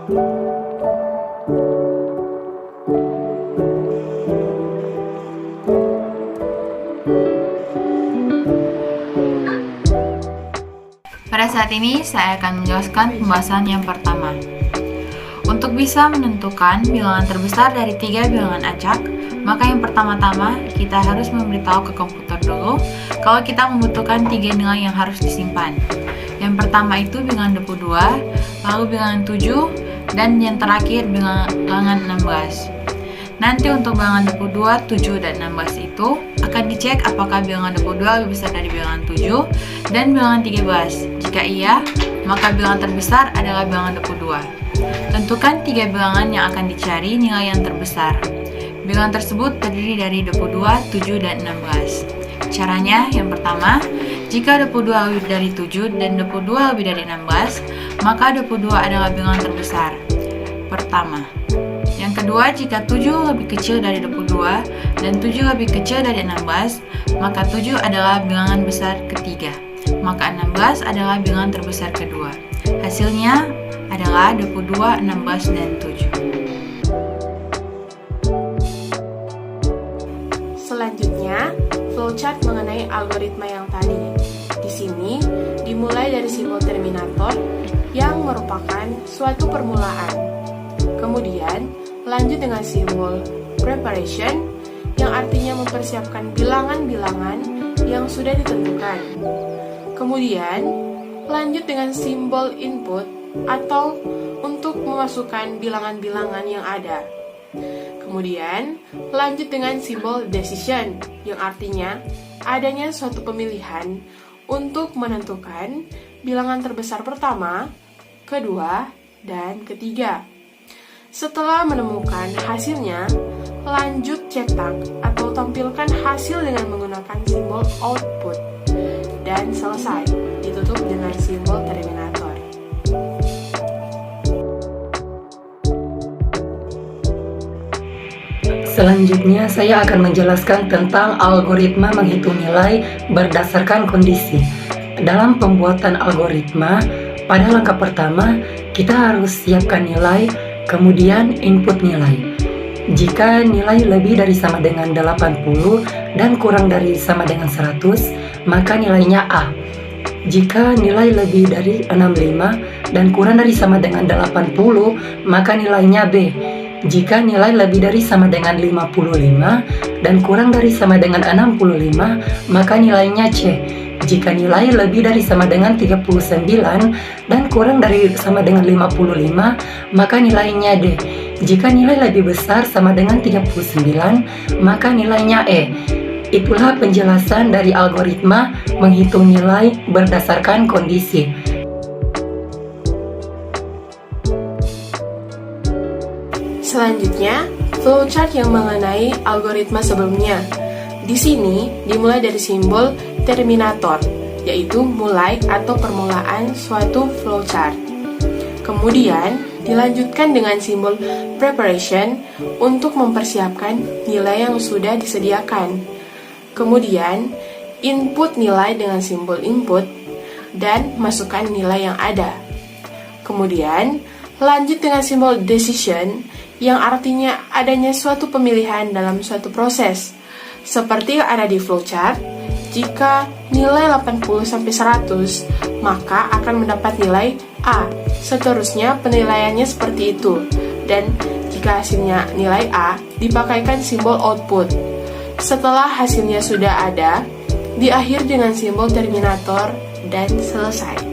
Pada saat ini, saya akan menjelaskan pembahasan yang pertama. Untuk bisa menentukan bilangan terbesar dari 3 bilangan acak, maka yang pertama-tama kita harus memberitahu ke komputer dulu kalau kita membutuhkan 3 nilai yang harus disimpan. Yang pertama itu bilangan 22, lalu bilangan 7, dan yang terakhir bilangan 16. Nanti untuk bilangan 22, 7, dan 16 itu akan dicek apakah bilangan 22 lebih besar dari bilangan 7 dan bilangan 13. Jika iya, maka bilangan terbesar adalah bilangan 22. Tentukan 3 bilangan yang akan dicari nilai yang terbesar. Bilangan tersebut terdiri dari 22, 7, dan 16. Caranya, yang pertama, jika 22 lebih dari 7 dan 22 lebih dari 16, maka 22 adalah bilangan terbesar pertama. Yang kedua, jika 7 lebih kecil dari 22 dan 7 lebih kecil dari 16, maka 7 adalah bilangan besar ketiga. Maka 16 adalah bilangan terbesar kedua. Hasilnya adalah 22, 16, dan 7. Selanjutnya, flowchart mengenai algoritma yang tadi. Di sini dimulai dari simbol terminator yang merupakan suatu permulaan. Kemudian lanjut dengan simbol preparation yang artinya mempersiapkan bilangan-bilangan yang sudah ditentukan. Kemudian lanjut dengan simbol input atau untuk memasukkan bilangan-bilangan yang ada. Kemudian lanjut dengan simbol decision yang artinya adanya suatu pemilihan untuk menentukan bilangan terbesar pertama, kedua, dan ketiga. Setelah menemukan hasilnya, lanjut cetak atau tampilkan hasil dengan menggunakan simbol output. Dan selesai, ditutup dengan simbol terminator. Selanjutnya, saya akan menjelaskan tentang algoritma menghitung nilai berdasarkan kondisi. Dalam pembuatan algoritma, pada langkah pertama, kita harus siapkan nilai, kemudian input nilai. Jika nilai lebih dari sama dengan 80 dan kurang dari sama dengan 100, maka nilainya A. Jika nilai lebih dari 65 dan kurang dari sama dengan 80, maka nilainya B. Jika nilai lebih dari sama dengan 55 dan kurang dari sama dengan 65, maka nilainya C. Jika nilai lebih dari sama dengan 39 dan kurang dari sama dengan 55, maka nilainya D. Jika nilai lebih besar sama dengan 39, maka nilainya E. Itulah penjelasan dari algoritma menghitung nilai berdasarkan kondisi. Selanjutnya, flowchart yang mengenai algoritma sebelumnya. Di sini dimulai dari simbol terminator, yaitu mulai atau permulaan suatu flowchart. Kemudian dilanjutkan dengan simbol preparation untuk mempersiapkan nilai yang sudah disediakan. Kemudian input nilai dengan simbol input dan masukkan nilai yang ada. Kemudian lanjut dengan simbol decision yang artinya adanya suatu pemilihan dalam suatu proses. Seperti ada di flowchart, jika nilai 80-100, maka akan mendapat nilai A. Seterusnya penilaiannya seperti itu. Dan jika hasilnya nilai A, dipakaikan simbol output. Setelah hasilnya sudah ada, diakhiri dengan simbol terminator dan selesai.